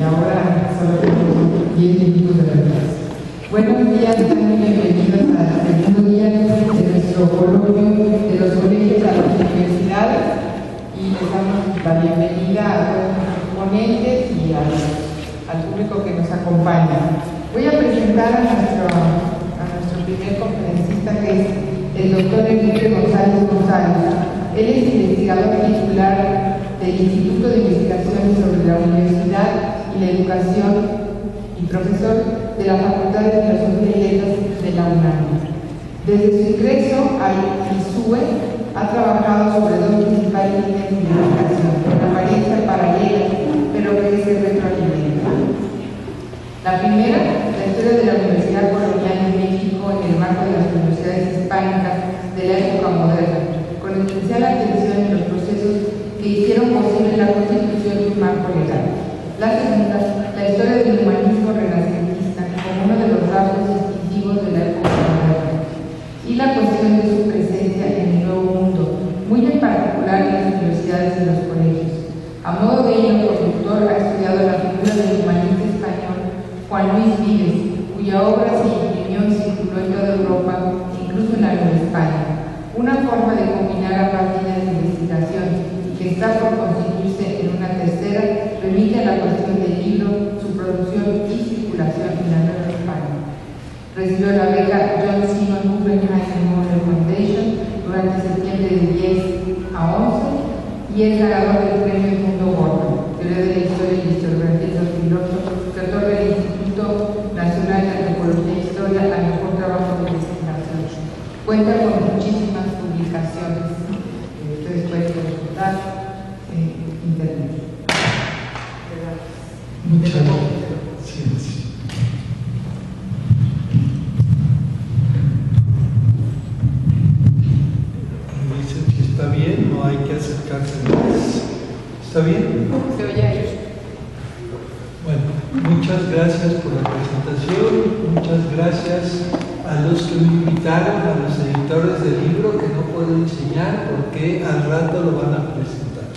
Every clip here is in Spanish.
y ahora solo tenemos 10 minutos de verdad. Buenos días, bienvenidos al segundo día de nuestro coloquio de los colegios a las universidades y les damos la bienvenida a todos los ponentes y al público que nos acompaña. Voy a presentar a nuestro primer conferencista, que es el doctor Enrique González González. Él es investigador titular del Instituto de Investigaciones sobre la Universidad y la Educación y profesor de la Facultad de Filosofía y Letras de la UNAM. Desde su ingreso al ISUE ha trabajado sobre dos principales líneas de investigación, con apariencia paralela, pero que se retroalimentan. La primera, la historia de la Universidad Colonial de México en el marco de las universidades hispánicas de la época moderna, con especial atención en los procesos que hicieron posible la constitución de un marco legal. La segunda, la historia del humanismo renacentista como uno de los rasgos distintivos de la época moderna y la cuestión de su presencia en el Nuevo Mundo, muy en particular en las universidades y los colegios. A modo de hilo conductor ha estudiado la figura del humanista español Juan Luis Vives, cuya obra se imprimió y circuló en toda Europa, incluso en la Nueva España. Una forma de combinar ambas líneas de investigación y que está por constituirse en una tercera remite a la cuestión del libro, su producción y circulación en la Nueva España. Recibió la beca John Simon Guggenheim Memorial Foundation durante septiembre de 10 a 11 y es ganador del premio Mundo Gordon, Teoría de la Historia y la Historiografía de los Filósofos, que otorga el Instituto Nacional de Antropología e Historia al mejor trabajo de investigación. Cuenta con muchísimas publicaciones que ustedes pueden consultar en internet. Muchas gracias. Dicen que está bien, no hay que acercarse más. ¿Está bien? Se oye ahí. Bueno, muchas gracias por la presentación, muchas gracias a los que me invitaron, a los editores del libro, que no puedo enseñar porque al rato lo van a presentar.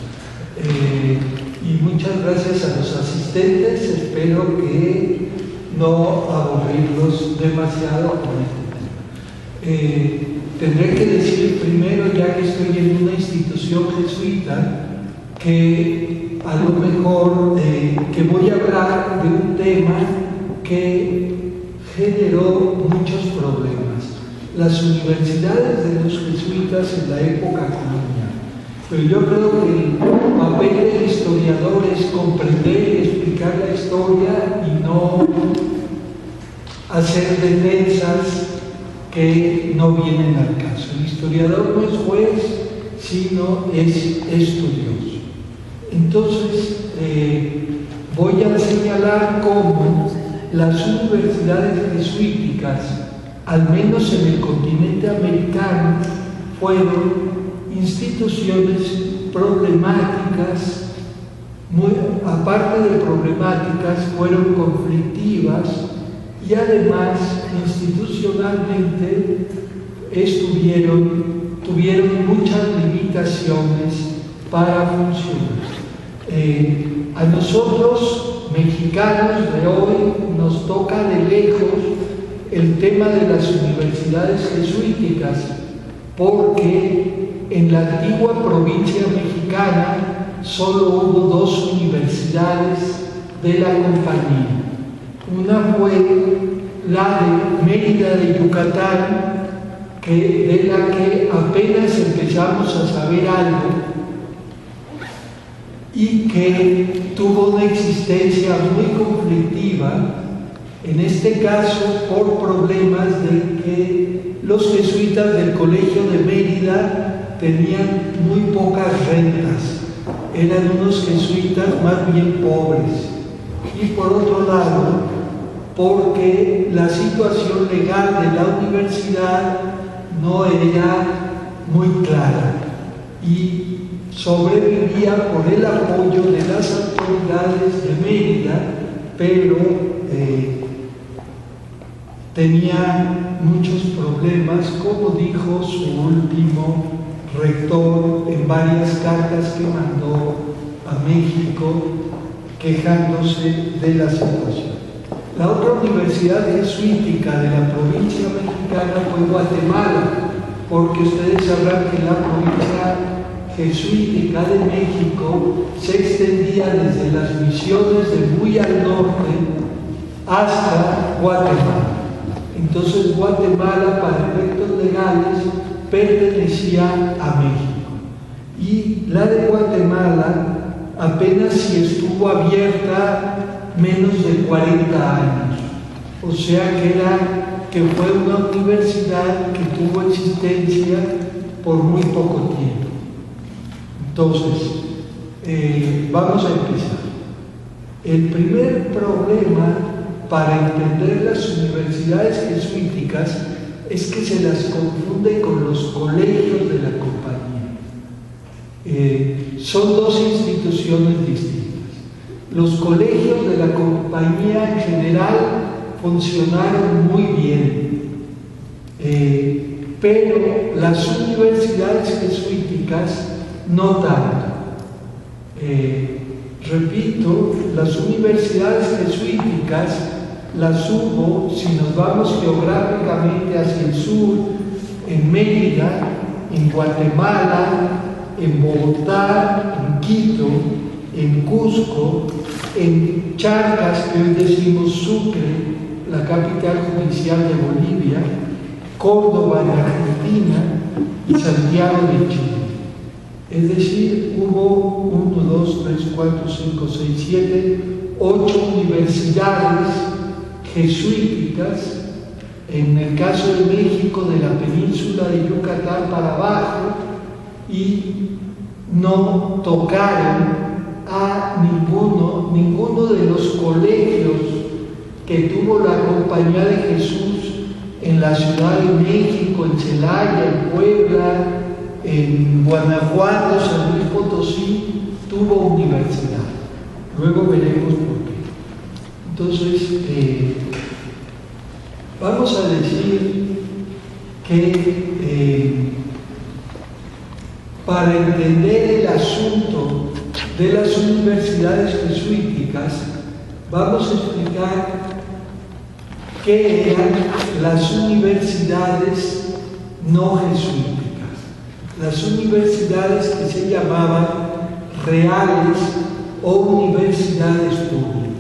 Y muchas gracias a los asistentes, espero que no aburrirlos demasiado con este tema. Tendré que decir primero, ya que estoy en una institución jesuita, que a lo mejor que voy a hablar de un tema que generó muchos problemas. Las universidades de los jesuitas en la época colonial. Pero yo creo que el papel del historiador es comprender y explicar la historia y no hacer defensas que no vienen al caso. El historiador no es juez, sino es estudioso. Entonces, voy a señalar cómo las universidades jesuíticas, al menos en el continente americano, fueron instituciones problemáticas, aparte de problemáticas, fueron conflictivas y además institucionalmente tuvieron muchas limitaciones para funcionar. A nosotros, mexicanos de hoy, nos toca de lejos el tema de las universidades jesuíticas, porque en la antigua provincia mexicana solo hubo dos universidades de la compañía. Una fue la de Mérida de Yucatán, de la que apenas empezamos a saber algo, y que tuvo una existencia muy conflictiva, en este caso por problemas de que los jesuitas del Colegio de Mérida tenían muy pocas rentas, eran unos jesuitas más bien pobres, y por otro lado, porque la situación legal de la universidad no era muy clara y sobrevivía por el apoyo de las autoridades de Mérida, pero tenía muchos problemas, como dijo su último rector en varias cartas que mandó a México, quejándose de la situación. La otra universidad jesuítica de la provincia mexicana fue Guatemala, porque ustedes sabrán que la provincia jesuítica de México se extendía desde las misiones de muy al norte hasta Guatemala. Entonces Guatemala, para efectos legales, pertenecía a México. Y la de Guatemala apenas si estuvo abierta menos de 40 años. O sea que fue una universidad que tuvo existencia por muy poco tiempo. Entonces, vamos a empezar. El primer problema para entender las universidades jesuíticas es que se las confunde con los colegios de la compañía. Son dos instituciones distintas. Los colegios de la compañía en general funcionaron muy bien, pero las universidades jesuíticas no tanto. Repito, las universidades jesuíticas las hubo, si nos vamos geográficamente hacia el sur, en Mérida, en Guatemala, en Bogotá, en Quito, en Cusco, en Charcas, que hoy decimos Sucre, la capital judicial de Bolivia, Córdoba en Argentina y Santiago de Chile. Es decir, hubo 1, 2, 3, 4, 5, 6, 7, 8 universidades jesuíticas, en el caso de México, de la península de Yucatán para abajo, y no tocaron a ninguno de los colegios que tuvo la Compañía de Jesús en la Ciudad de México, en Celaya, en Puebla, en Guanajuato, San Luis Potosí, tuvo universidad. Luego veremos por qué. Entonces, vamos a decir que para entender el asunto de las universidades jesuíticas, vamos a explicar qué eran las universidades no jesuíticas. Las universidades que se llamaban reales o universidades públicas.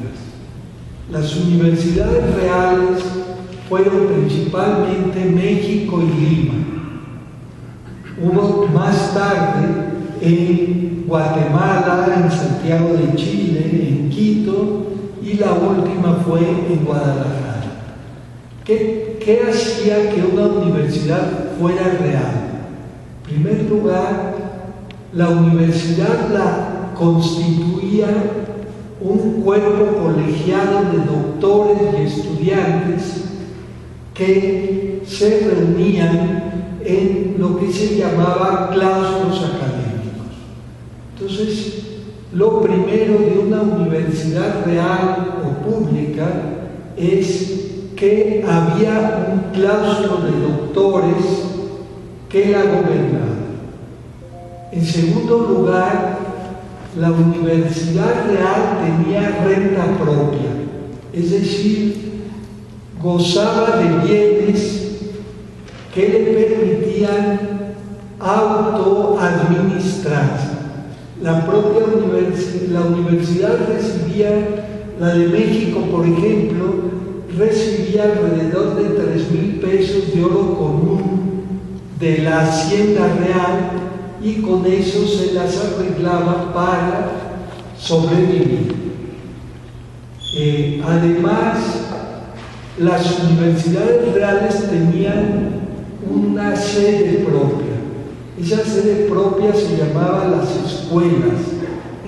Las universidades reales fueron principalmente México y Lima. Hubo más tarde en Guatemala, en Santiago de Chile, en Quito, y la última fue en Guadalajara. ¿Qué hacía que una universidad fuera real? En primer lugar, la universidad la constituía un cuerpo colegiado de doctores y estudiantes que se reunían en lo que se llamaba claustros académicos. Entonces, lo primero de una universidad real o pública es que había un claustro de doctores que la gobernaba. En segundo lugar, la universidad real tenía renta propia, es decir, gozaba de bienes que le permitían autoadministrarse. La propia universidad recibía, la de México, por ejemplo, recibía alrededor de 3,000 pesos de oro común de la Hacienda Real y con eso se las arreglaba para sobrevivir. Además, las universidades reales tenían una sede propia. Esa sede propia se llamaba las escuelas,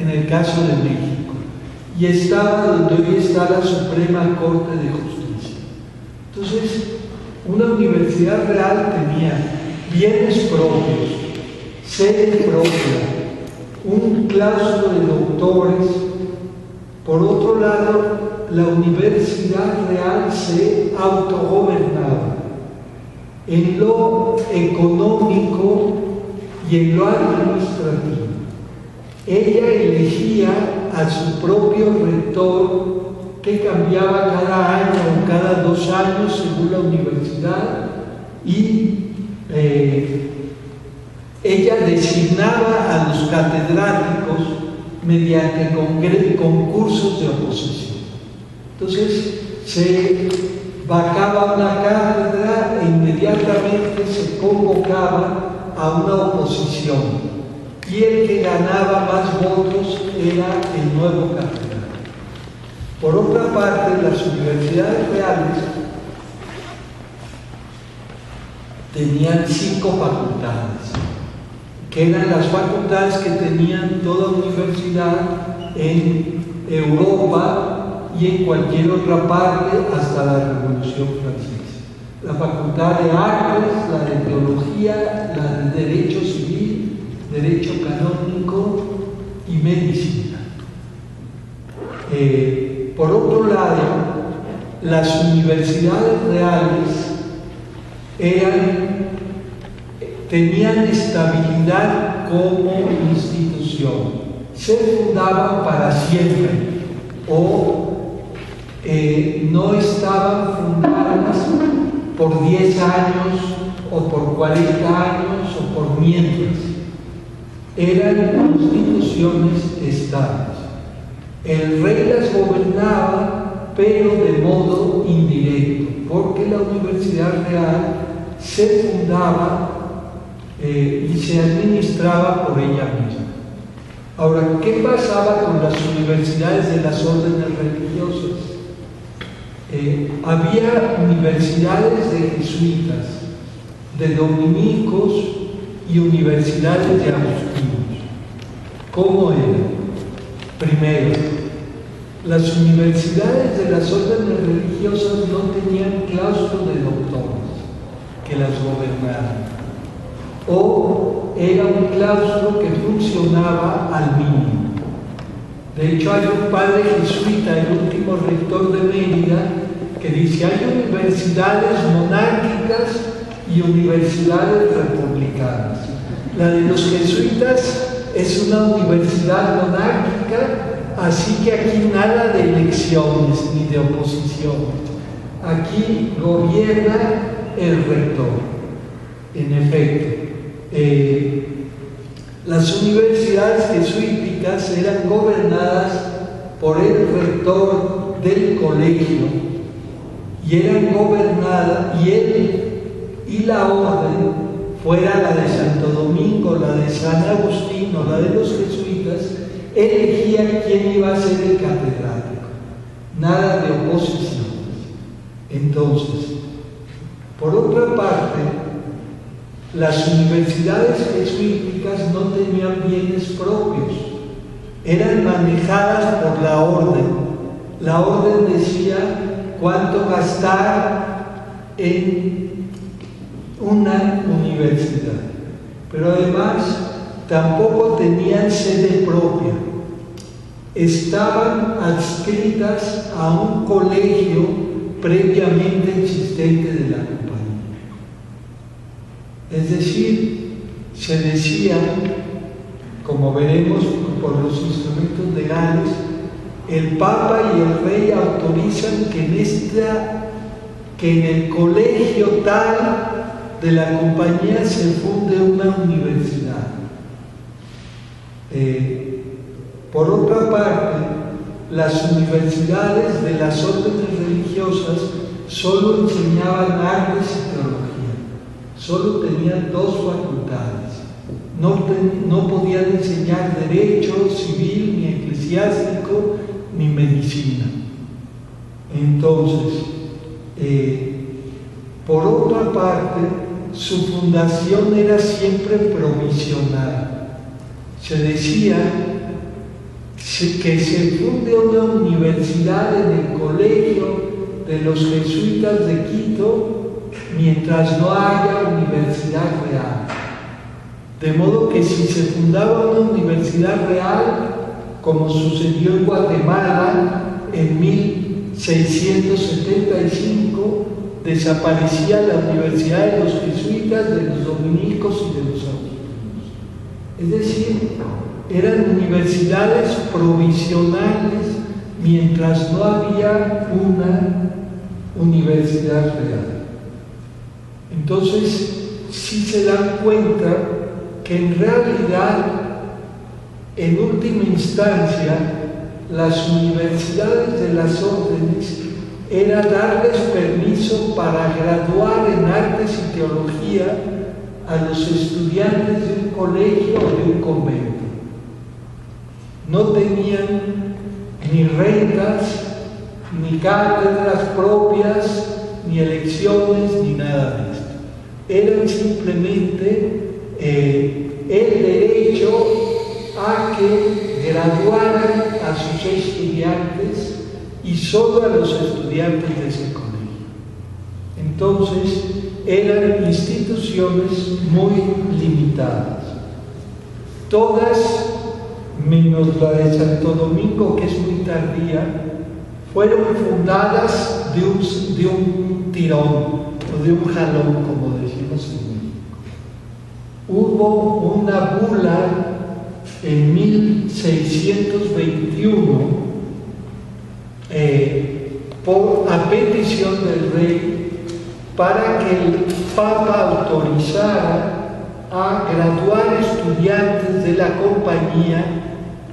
en el caso de México, y estaba donde hoy está la Suprema Corte de Justicia. Entonces, una universidad real tenía bienes propios, sede propia, un claustro de doctores. Por otro lado, la universidad real se autogobernaba en lo económico y en lo administrativo. Ella elegía a su propio rector, que cambiaba cada año o cada 2 años según la universidad, y ella designaba a los catedráticos mediante concursos de oposición. Entonces se vacaba una cátedra e inmediatamente se convocaba a una oposición, y el que ganaba más votos era el nuevo catedrático. Por otra parte, las universidades reales tenían 5 facultades, que eran las facultades que tenían toda universidad en Europa y en cualquier otra parte hasta la Revolución Francesa. La facultad de Artes, la de Teología, la de Derecho Civil, Derecho Canónico y Medicina. Por otro lado, las universidades reales tenían estabilidad como institución, se fundaban para siempre o no estaban fundadas por 10 años o por 40 años o por mientras, eran instituciones estables. El rey las gobernaba, pero de modo indirecto, porque la Universidad Real se fundaba y se administraba por ella misma. Ahora, ¿qué pasaba con las universidades de las órdenes religiosas? Había universidades de jesuitas, de dominicos y universidades de agustinos. ¿Cómo eran? Primero, las universidades de las órdenes religiosas no tenían claustro de doctores que las gobernaran, o era un claustro que funcionaba al mínimo. De hecho, hay un padre jesuita, el último rector de Mérida, que dice: hay universidades monárquicas y universidades republicanas. La de los jesuitas es una universidad monárquica, así que aquí nada de elecciones ni de oposición. Aquí gobierna el rector. En efecto, las universidades jesuíticas eran gobernadas por el rector del colegio y eran gobernadas, y él y la orden, fuera la de Santo Domingo, la de San Agustín o la de los jesuitas, elegía quién iba a ser el catedrático. Nada de oposiciones. Entonces, por otra parte, las universidades jesuíticas no tenían bienes propios, eran manejadas por la orden. La orden decía cuánto gastar en una universidad, pero además tampoco tenían sede propia, estaban adscritas a un colegio previamente existente de la compañía. Es decir, se decía, como veremos por los instrumentos legales, el Papa y el Rey autorizan que en el colegio tal de la compañía se funde una universidad. Por otra parte, las universidades de las órdenes religiosas solo enseñaban artes y teología, solo tenían 2 facultades, no podían enseñar derecho civil, ni eclesiástico, ni medicina. Entonces, por otra parte, su fundación era siempre provisional. Se decía que se funde una universidad en el colegio de los jesuitas de Quito mientras no haya universidad real. De modo que si se fundaba una universidad real, como sucedió en Guatemala en 1675, desaparecía la universidad de los jesuitas, de los dominicos y de los agustinos. Es decir, eran universidades provisionales mientras no había una universidad real. Entonces, sí se dan cuenta que en realidad, en última instancia, las universidades de las órdenes era darles permiso para graduar en artes y teología a los estudiantes de un colegio o de un convento. No tenían ni rentas, ni cátedras propias, ni elecciones, ni nada de esto. Eran simplemente el derecho a que graduaran a sus estudiantes y solo a los estudiantes de ese colegio. Entonces, eran instituciones muy limitadas. Todas, menos la de Santo Domingo, que es muy tardía, fueron fundadas de un tirón o de un jalón, como decimos en México. Hubo una bula en 1621 a petición del rey para que el Papa autorizara a graduar estudiantes de la compañía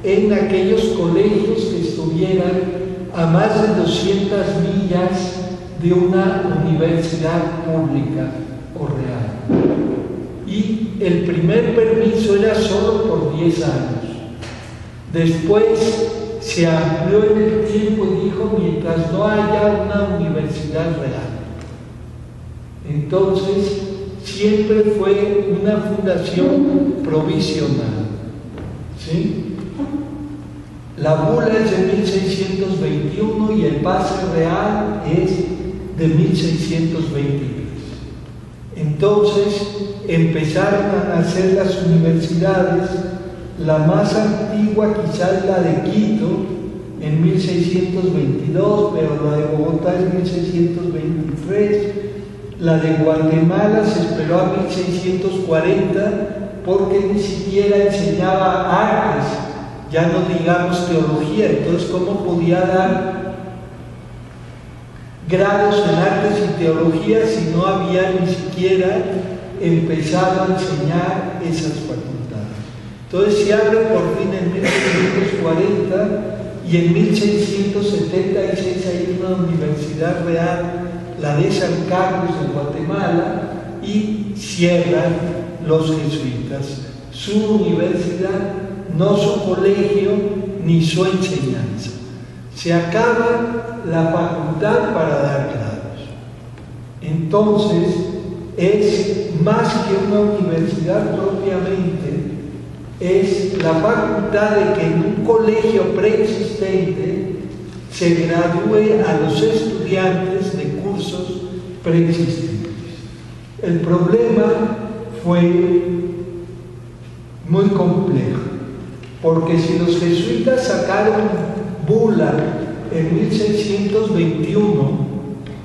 en aquellos colegios que estuvieran a más de 200 millas de una universidad pública o real. Y el primer permiso era solo por 10 años. Después se amplió en el tiempo y dijo mientras no haya una universidad real. Entonces, siempre fue una fundación provisional. ¿Sí? La bula es de 1621 y el pase real es de 1623. Entonces, empezaron a nacer las universidades. La más antigua quizás es la de Quito, en 1622, pero la de Bogotá es 1623. La de Guatemala se esperó a 1640 porque ni siquiera enseñaba artes, ya no digamos teología. Entonces, ¿cómo podía dar grados en artes y teología si no había ni siquiera empezado a enseñar esas facultades? Entonces se abre por fin en 1640 y en 1676 hay una universidad real, la de San Carlos de Guatemala, y cierran los jesuitas su universidad, no su colegio ni su enseñanza. Se acaba la facultad para dar grados. Entonces es más que una universidad propiamente, es la facultad de que en un colegio preexistente se gradúe a los estudiantes de cursos preexistentes. El problema fue muy complejo, porque si los jesuitas sacaron bula en 1621,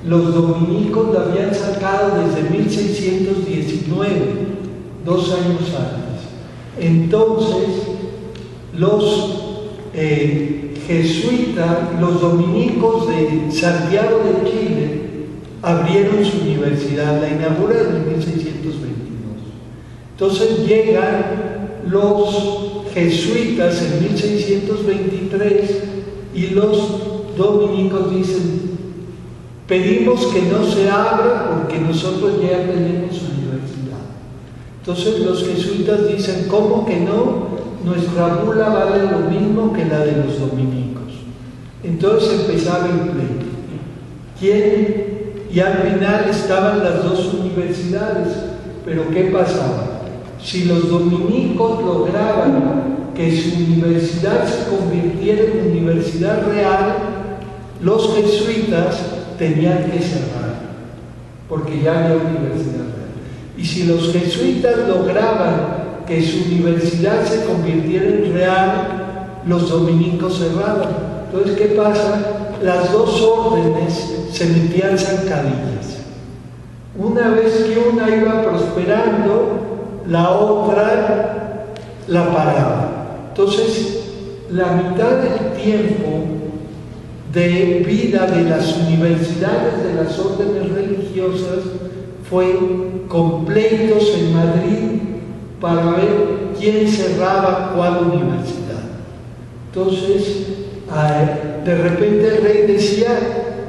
los dominicos la habían sacado desde 1619, 2 años antes. Entonces, los jesuitas, los dominicos de Santiago de Chile, abrieron su universidad, la inauguraron en 1622. Entonces llegan los jesuitas en 1623 y los dominicos dicen: pedimos que no se abra porque nosotros ya tenemos universidad. Entonces los jesuitas dicen: ¿cómo que no? Nuestra bula vale lo mismo que la de los dominicos. Entonces empezaba el pleito. ¿Quién? Y al final estaban las dos universidades. Pero ¿qué pasaba? Si los dominicos lograban que su universidad se convirtiera en universidad real, los jesuitas tenían que cerrar, porque ya había universidad real. Y si los jesuitas lograban que su universidad se convirtiera en real, los dominicos cerraban. Entonces, ¿qué pasa? Las dos órdenes se metían zancadillas. Una vez que una iba prosperando, la otra la paraba. Entonces, la mitad del tiempo de vida de las universidades de las órdenes religiosas fue con pleitos en Madrid para ver quién cerraba cuál universidad. Entonces, de repente el rey decía,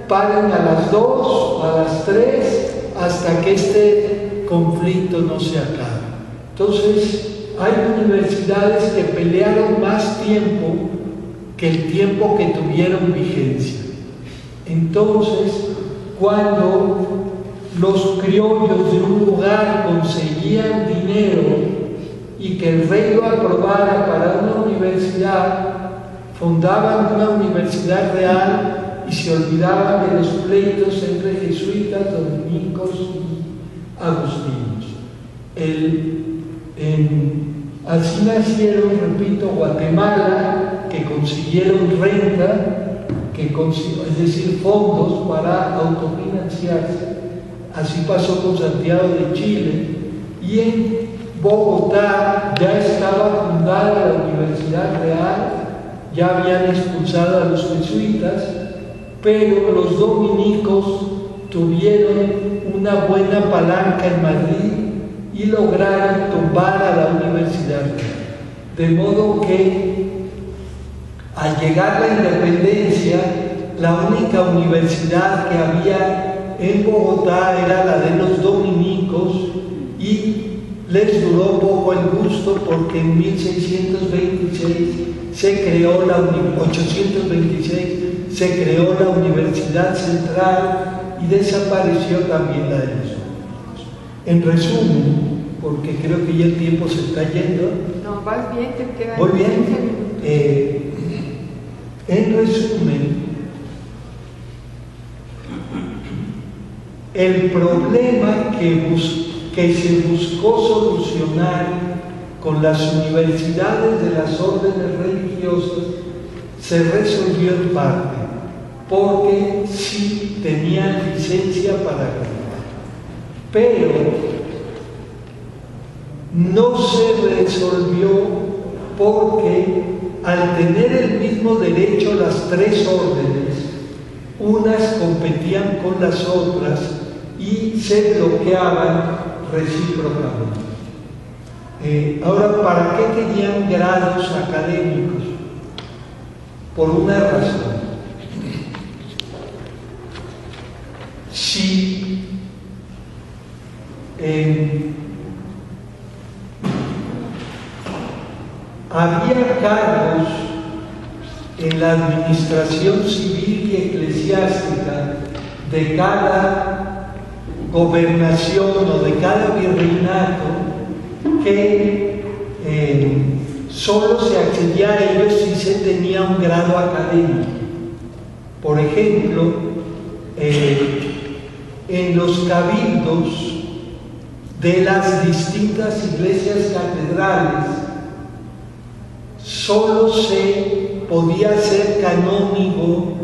paren a las 2, a las 3, hasta que este conflicto no se acabe. Entonces, hay universidades que pelearon más tiempo que el tiempo que tuvieron vigencia. Entonces, cuando los criollos de un lugar conseguían dinero y que el rey lo aprobara para una universidad, fundaban una universidad real y se olvidaban de los pleitos entre jesuitas, dominicos y agustinos. Así nacieron, repito, Guatemala, que consiguieron renta, es decir, fondos para autofinanciarse. Así pasó con Santiago de Chile, y en Bogotá ya estaba fundada la Universidad Real, ya habían expulsado a los jesuitas, pero los dominicos tuvieron una buena palanca en Madrid y lograron tumbar a la Universidad Real. De modo que al llegar la independencia, la única universidad que había en Bogotá era la de los dominicos, y les duró poco el gusto porque en 1626 se creó 826 se creó la Universidad Central y desapareció también la de los dominicos. En resumen, porque creo que ya el tiempo se está yendo. No, vas bien, te quedan. Muy bien. En resumen, el problema que se buscó solucionar con las universidades de las órdenes religiosas se resolvió en parte, porque sí tenían licencia para graduar, pero no se resolvió porque al tener el mismo derecho las tres órdenes, unas competían con las otras y se bloqueaban recíprocamente. Ahora, ¿para qué querían grados académicos? Por una razón. Si había cargos en la administración civil y eclesiástica de cada gobernación o de cada virreinato que solo se accedía a ellos si se tenía un grado académico. Por ejemplo, en los cabildos de las distintas iglesias catedrales solo se podía ser canónigo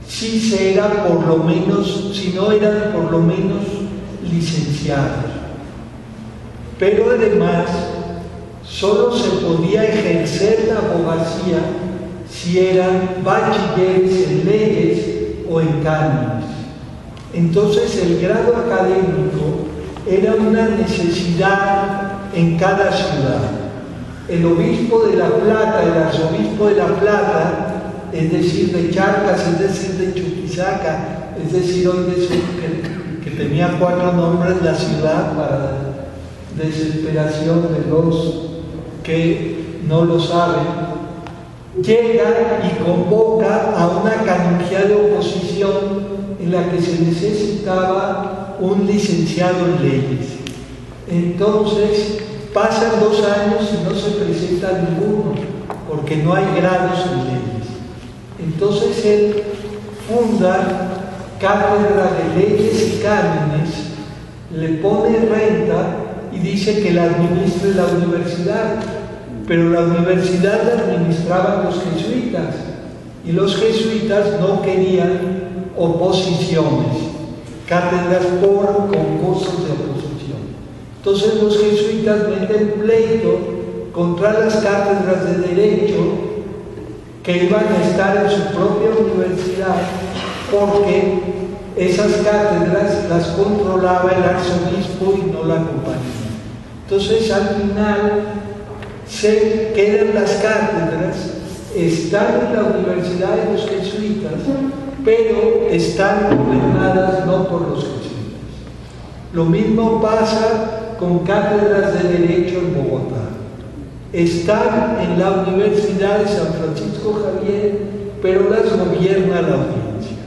si se era por lo menos, si no eran por lo menos licenciados. Pero además solo se podía ejercer la abogacía si eran bachilleres en leyes o en cánones. Entonces el grado académico era una necesidad en cada ciudad. El obispo de La Plata, el arzobispo de La Plata, es decir, de Charcas, es decir, de Chuquisaca, es decir, hoy que tenía 4 nombres la ciudad para desesperación de los que no lo saben, llega y convoca a una canonjía de oposición en la que se necesitaba un licenciado en leyes. Entonces pasan 2 años y no se presenta ninguno, porque no hay grados en leyes. Entonces él funda cátedra de leyes y cánones, le pone renta y dice que la administre la universidad, pero la universidad la administraban los jesuitas y los jesuitas no querían oposiciones, cátedras por concursos de oposición. Entonces los jesuitas meten pleito contra las cátedras de Derecho que iban a estar en su propia universidad, porque esas cátedras las controlaba el arzobispo y no la compañía. Entonces, al final, se quedan las cátedras, están en la Universidad de los Jesuitas, pero están gobernadas no por los jesuitas. Lo mismo pasa con cátedras de Derecho en Bogotá. Están en la Universidad de San Francisco Javier, pero las gobierna la audiencia.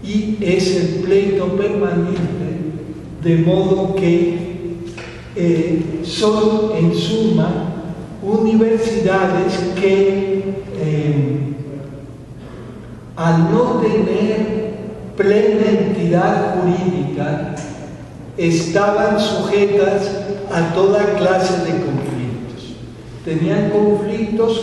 Y es el pleito permanente, de modo que son, en suma, universidades que, al no tener plena entidad jurídica, estaban sujetas a toda clase de conflictos. Tenían conflictos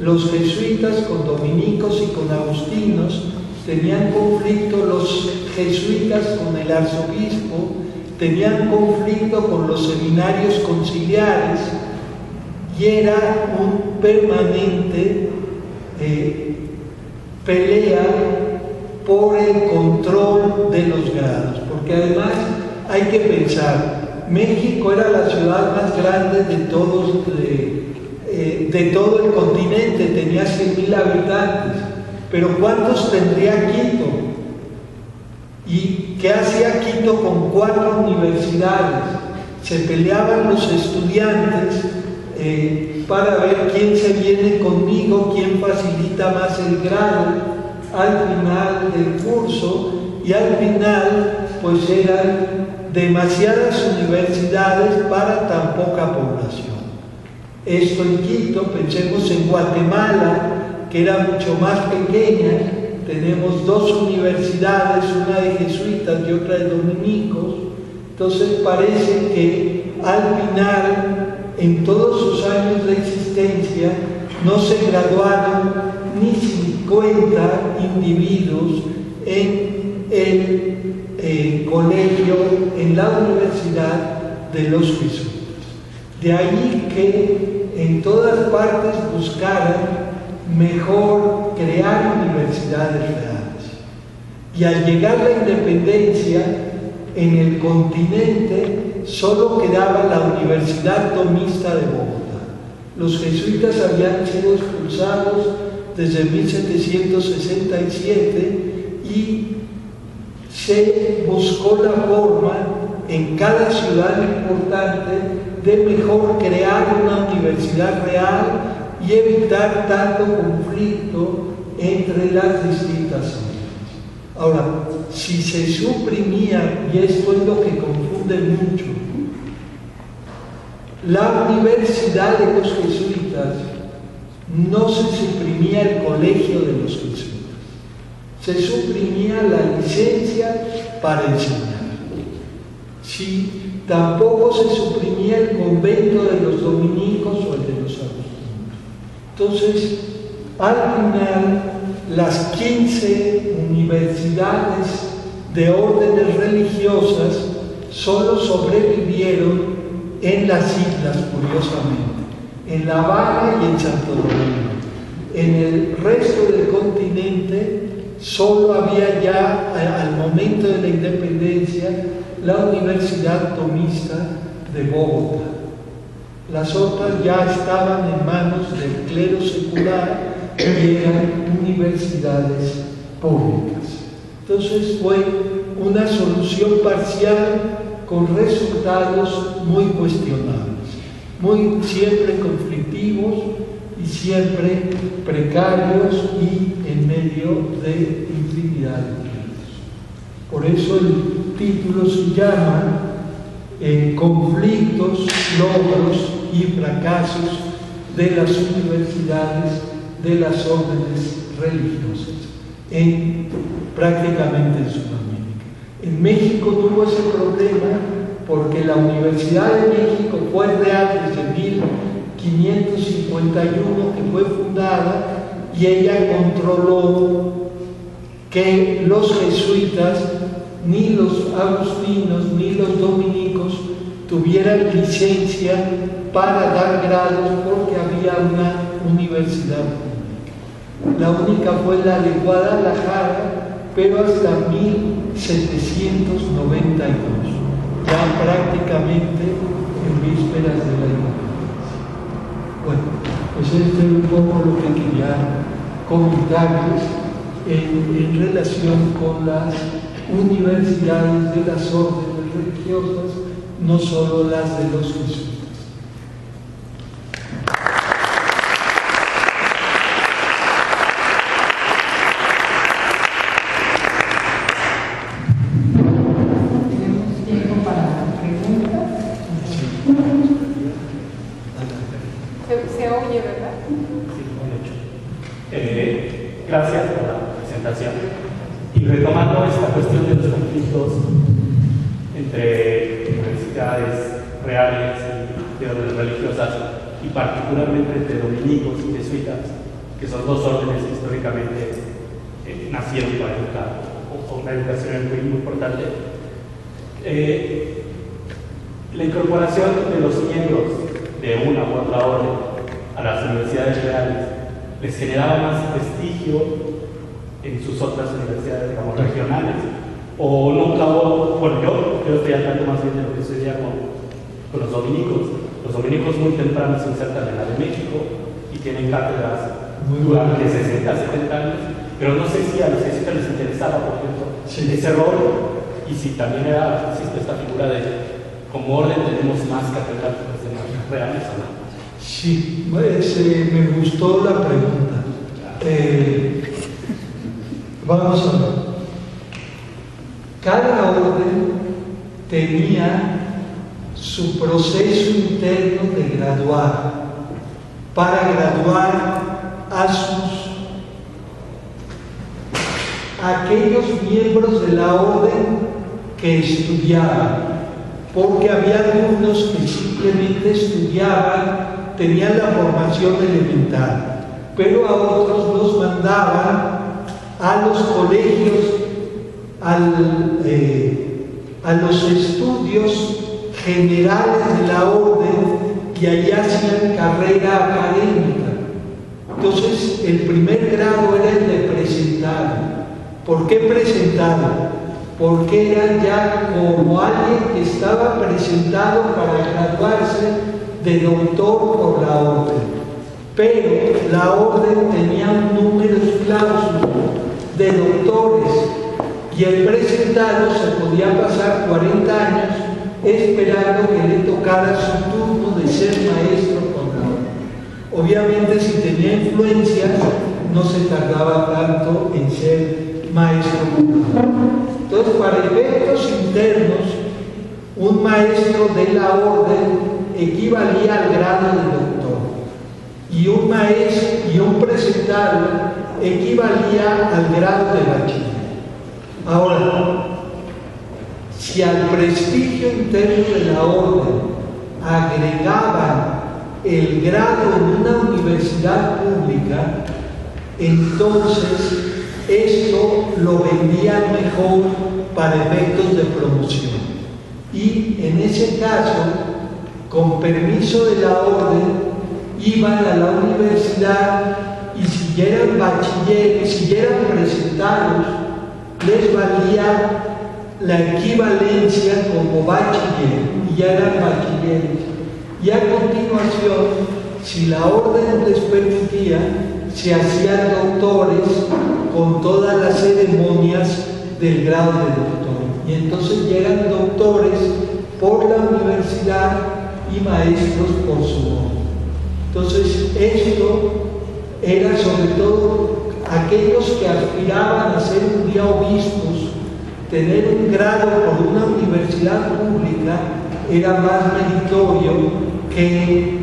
los jesuitas con dominicos y con agustinos, tenían conflicto los jesuitas con el arzobispo, tenían conflicto con los seminarios conciliares, y era un permanente pelea por el control de los grados, porque además hay que pensar, México era la ciudad más grande de todo el continente, tenía 100,000 habitantes, pero ¿cuántos tendría Quito? ¿Y qué hacía Quito con 4 universidades? Se peleaban los estudiantes para ver quién se viene conmigo, quién facilita más el grado al final del curso, y al final pues eran demasiadas universidades para tan poca población. Esto en Quito. Pensemos en Guatemala, que era mucho más pequeña, tenemos 2 universidades, una de jesuitas y otra de dominicos. Entonces parece que al final, en todos sus años de existencia, no se graduaron ni 50 individuos en el colegio, en la Universidad de los Jesuitas. De ahí que en todas partes buscaran mejor crear universidades reales. Y al llegar la independencia, en el continente solo quedaba la Universidad Tomista de Bogotá. Los jesuitas habían sido expulsados desde 1767 y se buscó la forma en cada ciudad importante de mejor crear una universidad real y evitar tanto conflicto entre las distintas zonas. Ahora, si se suprimía, y esto es lo que confunde mucho, la Universidad de los Jesuitas, no se suprimía el colegio de los jesuitas, se suprimía la licencia para enseñar. Sí, tampoco se suprimía el convento de los dominicos o el de los agustinos. Entonces, al final, las 15 universidades de órdenes religiosas solo sobrevivieron en las islas, curiosamente, en La Habana y en Santo Domingo. En el resto del continente solo había ya, al momento de la independencia, la Universidad Tomista de Bogotá. Las otras ya estaban en manos del clero secular y eran universidades públicas. Entonces fue una solución parcial con resultados muy cuestionables, siempre conflictivos y siempre precarios y en medio de infinidad de conflictos. Por eso el título se llama Conflictos, logros y fracasos de las universidades de las órdenes religiosas prácticamente en Sudamérica. En México no hubo ese problema porque la Universidad de México fue real desde 1551 que fue fundada, y ella controló que los jesuitas, ni los agustinos, ni los dominicos tuvieran licencia para dar grados porque había una universidad pública. La única fue la de Guadalajara, pero hasta 1792, ya prácticamente en vísperas de la independencia. Bueno, pues esto es un poco lo que quería comentarles en relación con las universidades de las órdenes religiosas, no solo las de los jesuitas. Gracias por la presentación. Y retomando esta cuestión de los conflictos entre universidades reales y de órdenes religiosas, y particularmente entre dominicos y jesuitas, que son dos órdenes que históricamente nacieron para educar, o una educación muy importante, la incorporación de los miembros de una u otra orden a las universidades reales les generaba más prestigio en sus otras universidades, digamos, regionales, o nunca hubo, bueno, yo estoy al tanto más bien de lo que sucedía con los dominicos. Los dominicos muy temprano se insertan en la de México y tienen cátedras durante 60, 70 años, pero no sé si a los jesuitas les interesaba, por ejemplo, ese rol, y si también existe esta figura de, como orden tenemos más catedráticos de más reales o no. Sí, me gustó la pregunta. Vamos a ver. Cada orden tenía su proceso interno de graduar, para graduar a aquellos miembros de la orden que estudiaban, porque había algunos que simplemente estudiaban, tenían la formación elemental, pero a otros los mandaban a los colegios, a los estudios generales de la orden, y allí hacían carrera académica. Entonces, el primer grado era el de presentado. ¿Por qué presentado? Porque era ya como alguien que estaba presentado para graduarse de doctor por la orden. Pero la orden tenía un número clausus de doctores, y el presentado se podía pasar 40 años esperando que le tocara su turno de ser maestro por la orden. Obviamente, si tenía influencia, no se tardaba tanto en ser maestro por la orden. Entonces, para efectos internos, un maestro de la orden equivalía al grado de doctor, y un maestro y un presentado equivalía al grado de bachiller. Ahora, si al prestigio interno de la orden agregaban el grado en una universidad pública, entonces esto lo vendían mejor para efectos de promoción. Y en ese caso, con permiso de la orden, iban a la universidad, y si ya eran bachilleres, si ya eran presentados, les valía la equivalencia como bachiller, y ya eran bachilleres. Y a continuación, si la orden les permitía, se hacían doctores con todas las ceremonias del grado de doctor. Y entonces ya eran doctores por la universidad y maestros por su orden. Entonces, esto era sobre todo aquellos que aspiraban a ser un día obispos. Tener un grado por una universidad pública era más meritorio que,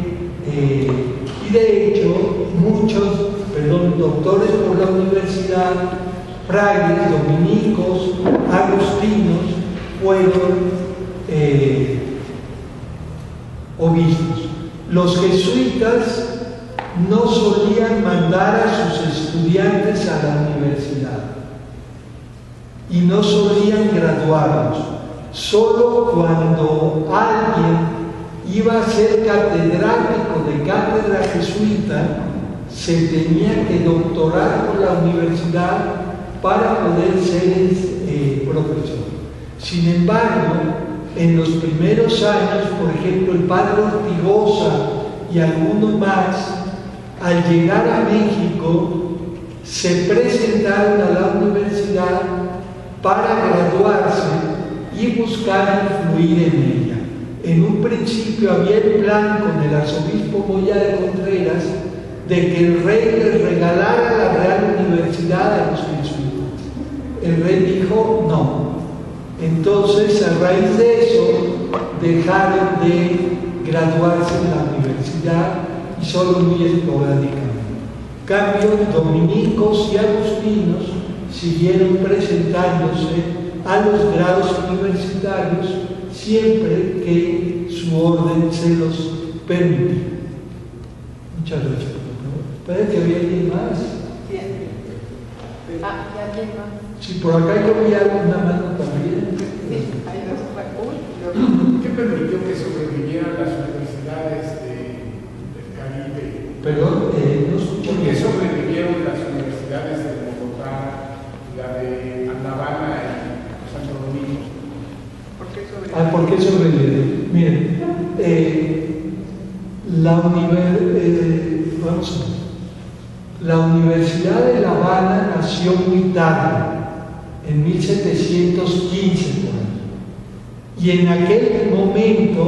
y de hecho, muchos, doctores por la universidad, frailes, dominicos, agustinos, fueron obispos. Los jesuitas no solían mandar a sus estudiantes a la universidad y no solían graduarlos. Solo cuando alguien iba a ser catedrático de cátedra jesuita, se tenía que doctorar por la universidad para poder ser profesor. Sin embargo, en los primeros años, por ejemplo, el padre Ortigosa y algunos más, al llegar a México, se presentaron a la universidad para graduarse y buscar influir en ella. En un principio había el plan con el arzobispo Moya de Contreras de que el rey les regalara la Real Universidad a los jesuitas. El rey dijo no. Entonces, a raíz de eso, dejaron de graduarse en la universidad y solo muy esporádicamente. En cambio, dominicos y agustinos siguieron presentándose a los grados universitarios siempre que su orden se los permitía. Muchas gracias. Parece que había alguien más. ¿Y alguien más? Sí, por acá yo vi una mano también. Sí, hay dos. ¿Qué permitió que sobrevivieran las universidades del Caribe? Perdón, no escuché. ¿Por qué sobrevivieron las universidades de Bogotá, la de La Habana y Santo Domingo? ¿Por qué sobrevivieron? ¿Por qué sobrevivieron? Miren, la Universidad de La Habana nació muy tarde, en 1715 por ahí. Y en aquel momento,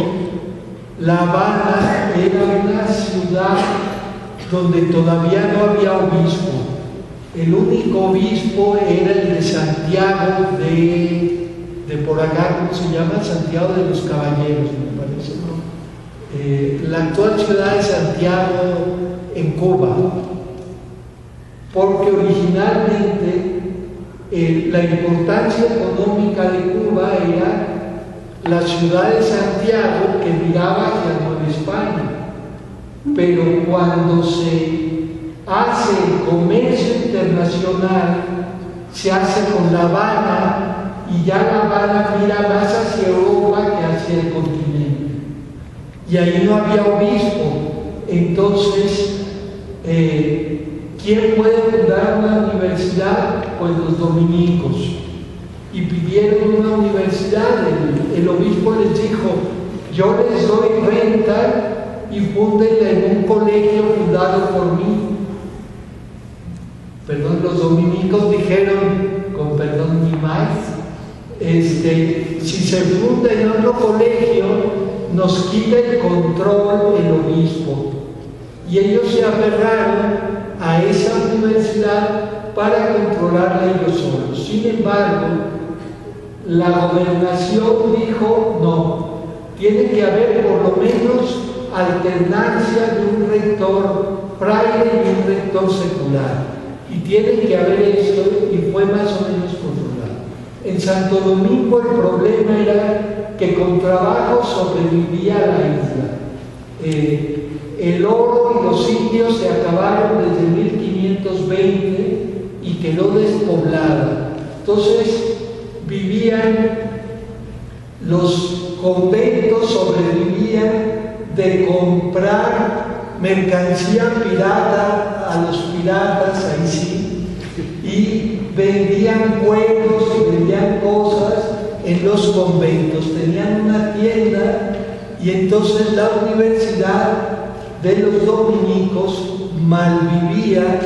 La Habana era una ciudad donde todavía no había obispo. El único obispo era el de Santiago de por acá, ¿cómo se llama? Santiago de los Caballeros, me parece, ¿no? La actual ciudad de Santiago en Cuba, porque originalmente la importancia económica de Cuba era la ciudad de Santiago, que miraba hacia Nueva España, pero cuando se hace el comercio internacional se hace con La Habana, y ya La Habana mira más hacia Europa que hacia el continente, y ahí no había obispo. Entonces, ¿quién puede fundar una universidad? Pues los dominicos. Y pidieron una universidad. El obispo les dijo: yo les doy renta y fúndenla en un colegio fundado por mí. Perdón, los dominicos dijeron, con perdón, ni más, si se funda en otro colegio, nos quita el control el obispo. Y ellos se aferraron a esa universidad para controlarla ellos solos. Sin embargo, la gobernación dijo no, tiene que haber por lo menos alternancia de un rector fraile y un rector secular, y tiene que haber eso, y fue más o menos controlado. En Santo Domingo el problema era que con trabajo sobrevivía la isla. El oro y los indios se acabaron desde 1520 y quedó despoblada. Entonces vivían, los conventos sobrevivían de comprar mercancía pirata a los piratas, ahí sí, y vendían cueros y vendían cosas en los conventos. Tenían una tienda, y entonces la universidad de los dominicos malvivía,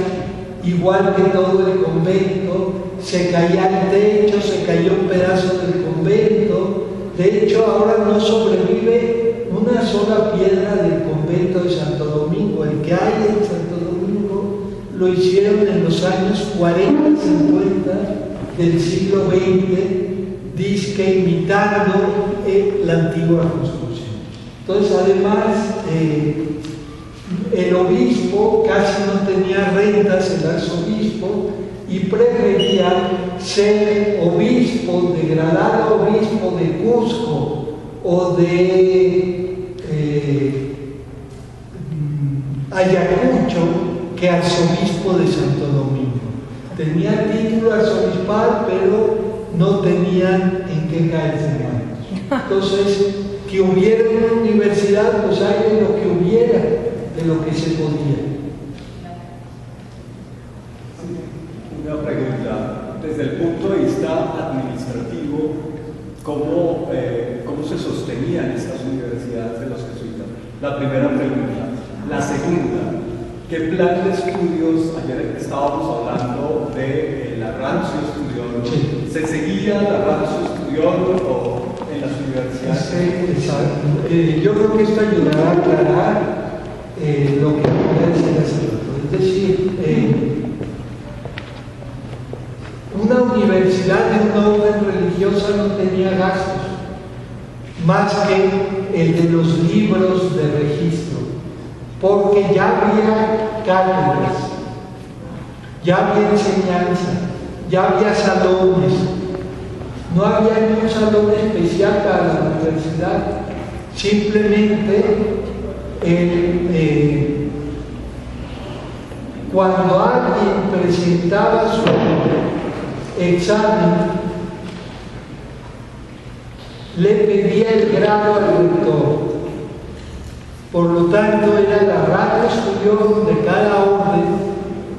igual que todo el convento. Se caía el techo, se cayó un pedazo del convento. De hecho, ahora no sobrevive una sola piedra del convento de Santo Domingo. El que hay en Santo Domingo lo hicieron en los años 40, 50 del siglo XX, dizque imitando la antigua construcción. Entonces, además, el obispo casi no tenía rentas, el arzobispo, y prefería ser obispo, degradado obispo de Cusco o de Ayacucho, que arzobispo de Santo Domingo. Tenía título arzobispal, pero no tenían en qué caerse muertos. Entonces, que hubiera una universidad, pues hay de lo que hubiera, de lo que se podía. Una pregunta, desde el punto de vista administrativo, ¿cómo se sostenían estas universidades de los jesuitas? La primera pregunta. La segunda, ¿qué plan de estudios? Ayer estábamos hablando de la Ratio Studiorum. Sí. ¿Se seguía la Ratio Studiorum o en las universidades? Exacto. Yo creo que esto ayudará a aclarar lo que voy a decir hace rato. Es decir, una universidad de una orden religiosa no tenía gastos más que el de los libros de registro, porque ya había cátedras, ya había enseñanza, ya había salones, no había ni un salón especial para la universidad, simplemente cuando alguien presentaba su examen, le pedía el grado al rector. Por lo tanto, era la Ratio Studiorum de cada orden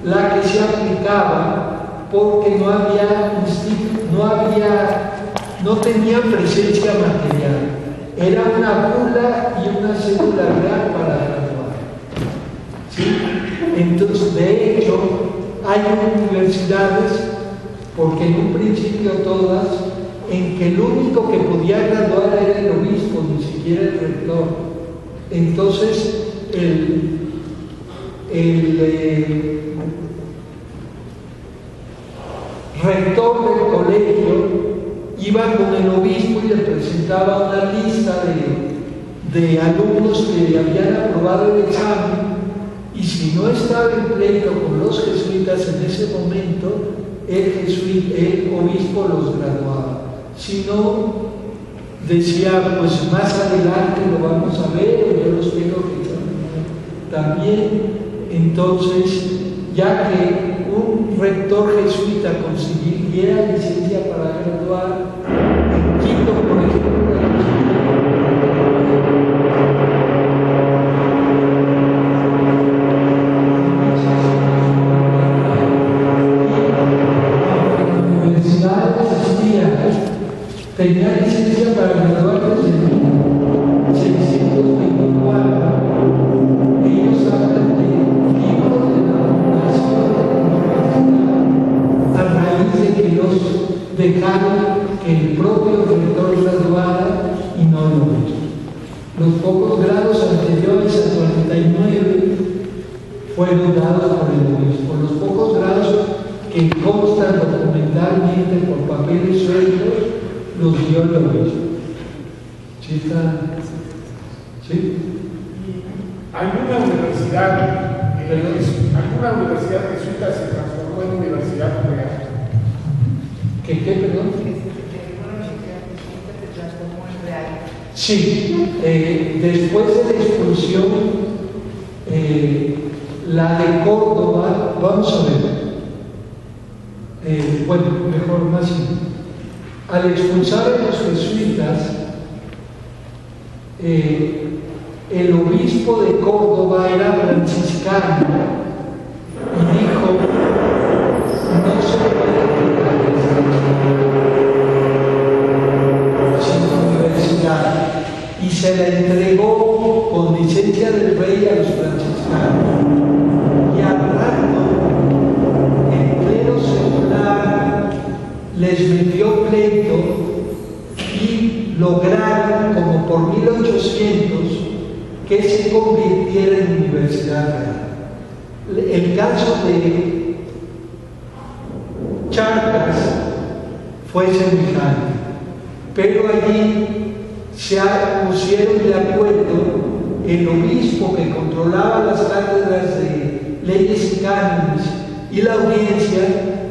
la que se aplicaba, porque no tenía presencia material. Era una bula y una cédula real para graduar. ¿Sí? Entonces, de hecho, hay universidades, porque en un principio todas, en que el único que podía graduar era el obispo, ni siquiera el rector. Entonces, el rector del colegio iba con el obispo y le presentaba una lista de alumnos que habían aprobado el examen, y si no estaba en pleito con los jesuitas en ese momento, el obispo los graduaba. Si no, decía, pues más adelante lo vamos a ver, o yo los tengo que examinar también. Entonces, ya que un rector jesuita consiguiera licencia para graduar, en Quito, por ejemplo, tenía licencia para graduar desde 1624. Ellos hablan de libro de la fundación a raíz de que los dejaron que el propio rector graduara y no lo hizo. Los pocos grados anteriores a 49 fueron dados por el obispo. Los pocos grados que constan documentalmente por papeles sueltos los dio el obispo. ¿Sí está? ¿Sí? ¿Alguna universidad jesuita se transformó en universidad real? ¿Qué, perdón? Sí, después de la expulsión, la de Córdoba, vamos a ver, bueno, mejor más simple. Al expulsar a los jesuitas, el obispo de Córdoba era franciscano y dijo, no se puede crear sin universidad, y se la entregó con licencia del rey a los franciscanos. Y al rato, el clero secular les metió pleito y lograron, como por 1800, que se convirtiera en universidad real. El caso de Charcas fue semejante, pero allí se pusieron de acuerdo el obispo que controlaba las cátedras de leyes y cánones y la audiencia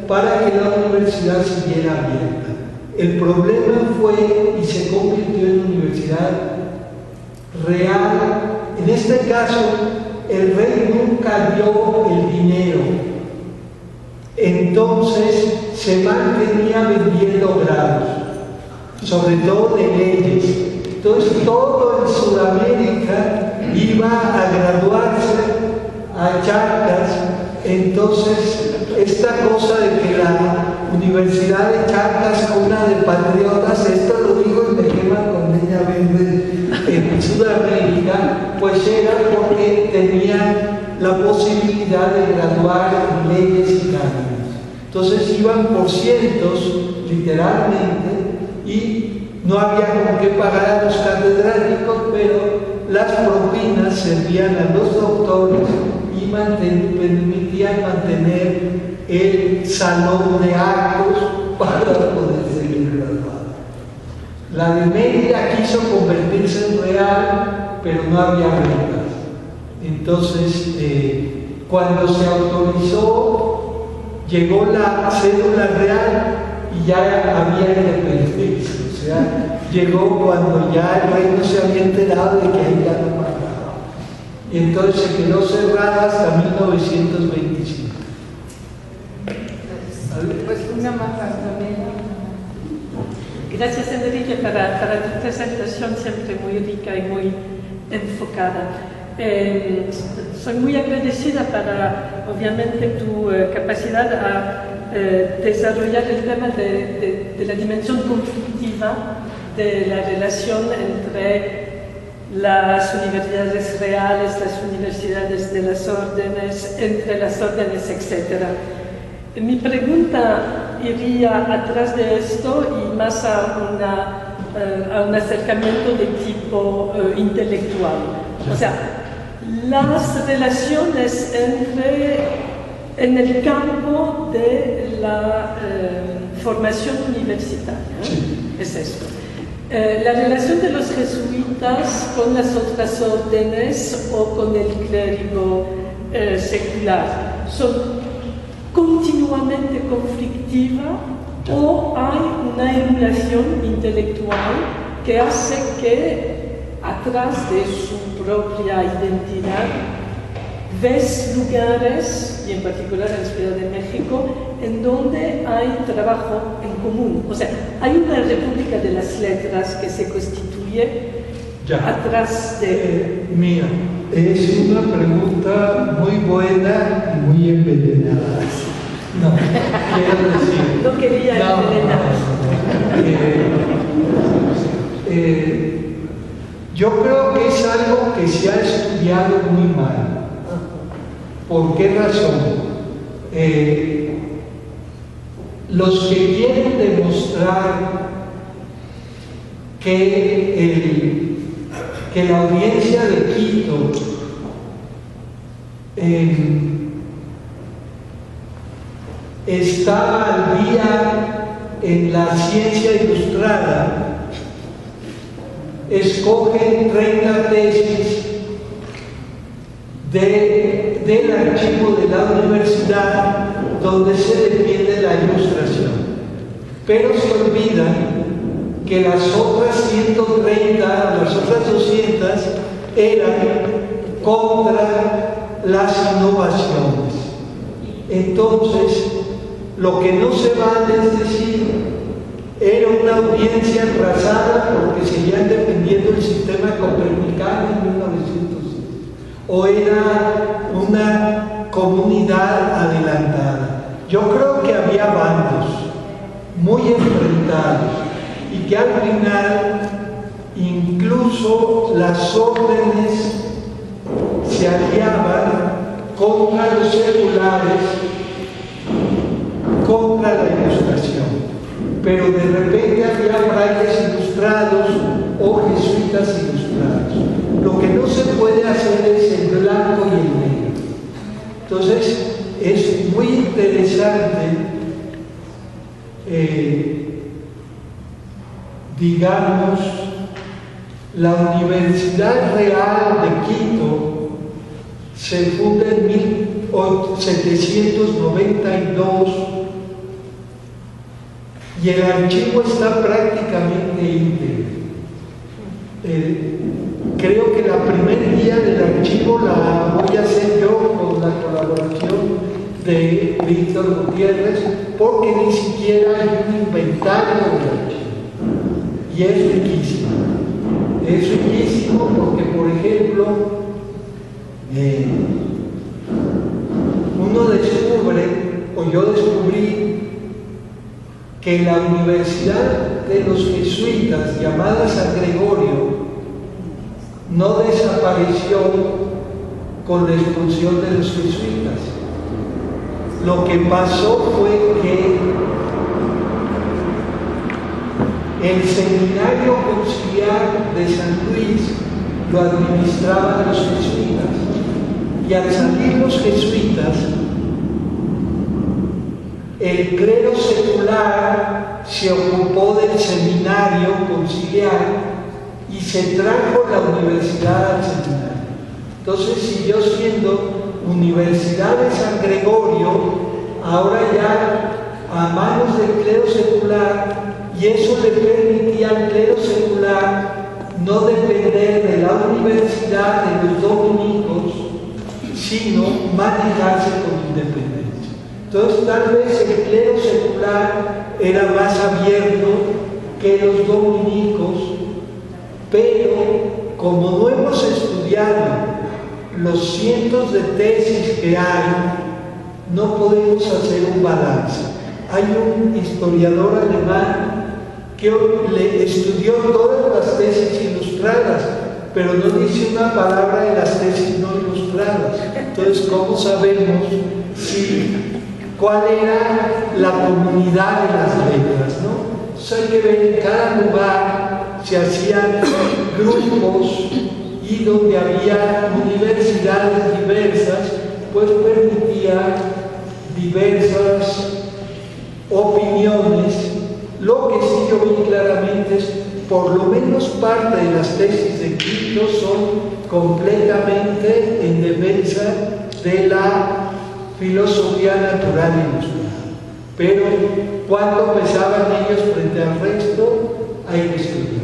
para que la universidad siguiera abierta. El problema fue y se convirtió en universidad real. En este caso, el rey nunca dio el dinero, entonces se mantenía vendiendo grados, sobre todo de leyes, Entonces todo en Sudamérica iba a graduarse a Charcas. Entonces esta cosa de que la Universidad de Charcas, cuna de patriotas, esto lo digo y me quema con leña verde, en Sudamérica, pues era porque tenía la posibilidad de graduar en leyes y cánones. Entonces iban por cientos, literalmente, y no había con qué pagar a los catedráticos, pero las propinas servían a los doctores y permitían mantener el salón de actos para poder seguir graduando. La de Mérida quiso convertirse en real, pero no había rentas. Entonces, cuando se autorizó, llegó la cédula real y ya había independencia. O sea, llegó cuando ya el reino se había enterado de que ahí ya no mandaba. Y entonces se quedó cerrada hasta 1925. Pues una más también. Gracias, Enrique, para tu presentación siempre muy rica y muy enfocada. Soy muy agradecida para, obviamente, tu capacidad a desarrollar el tema de la dimensión conflictiva de la relación entre las universidades reales, las universidades de las órdenes, entre las órdenes, etc. Mi pregunta iría atrás de esto y más a un acercamiento de tipo intelectual. O sea, las relaciones en el campo de la formación universitaria. Sí. Es esto. La relación de los jesuitas con las otras órdenes o con el clérigo secular son continuamente conflictiva o hay una emulación intelectual que hace que atrás de su propia identidad ves lugares, y en particular en Ciudad de México, en donde hay trabajo en común. O sea, hay una república de las letras que se constituye atrás de... Mira, es una pregunta muy buena y muy envenenada. No, quiero decir... No quería envenenar. Yo creo que es algo que se ha estudiado muy mal. ¿Por qué razón? Los que quieren demostrar que la audiencia de Quito estaba al día en la ciencia ilustrada, escogen 30 tesis del archivo de la universidad donde se defiende la ilustración, pero se olvidan que las otras 130, las otras 200 eran contra las innovaciones. Entonces, lo que no se vale es decir, era una audiencia arrasada porque seguían defendiendo el sistema copernicano en 1900, o era una comunidad adelantada. Yo creo que había bandos muy enfrentados y que al final incluso las órdenes se aliaban contra los seculares, contra la ilustración. Pero de repente había frailes ilustrados o jesuitas ilustrados. Lo que no se puede hacer es el blanco y el negro. Entonces, es muy interesante, digamos, la Universidad Real de Quito se funda en 1792 y el archivo está prácticamente íntegro. Creo que la primer guía del archivo la voy a hacer yo con la colaboración de Víctor Gutiérrez, porque ni siquiera hay un inventario del archivo y es riquísimo. es riquísimo porque, por ejemplo, uno descubre, o yo descubrí, que la Universidad de los Jesuitas, llamada San Gregorio, no desapareció con la expulsión de los jesuitas. Lo que pasó fue que el seminario conciliar de San Luis lo administraban los jesuitas, y al salir los jesuitas, el clero secular se ocupó del seminario conciliar y se trajo la universidad al seminario. Entonces siguió siendo Universidad de San Gregorio, ahora ya a manos del clero secular, y eso le permitía al clero secular no depender de la universidad de los dominicos, sino manejarse con independencia. Entonces tal vez el clero secular era más abierto que los dominicos, pero como no hemos estudiado los cientos de tesis que hay, no podemos hacer un balance. Hay un historiador alemán que le estudió todas las tesis ilustradas, pero no dice una palabra de las tesis no ilustradas. Entonces, ¿cómo sabemos cuál era la comunidad de las letras, ¿no? Entonces hay que ver, en cada lugar se hacían grupos, y donde había universidades diversas, pues permitía diversas opiniones. Lo que sí yo vi claramente es, por lo menos parte de las tesis de Quito son completamente en defensa de la filosofía natural ilustrada. Pero cuánto pesaban ellos frente al resto, hay que estudiar.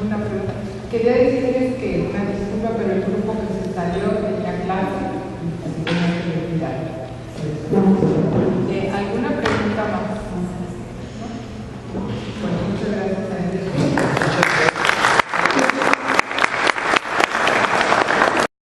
Una pregunta. Quería decirles que, una disculpa, pero el grupo que se salió de la clase, así que no hay que retirar.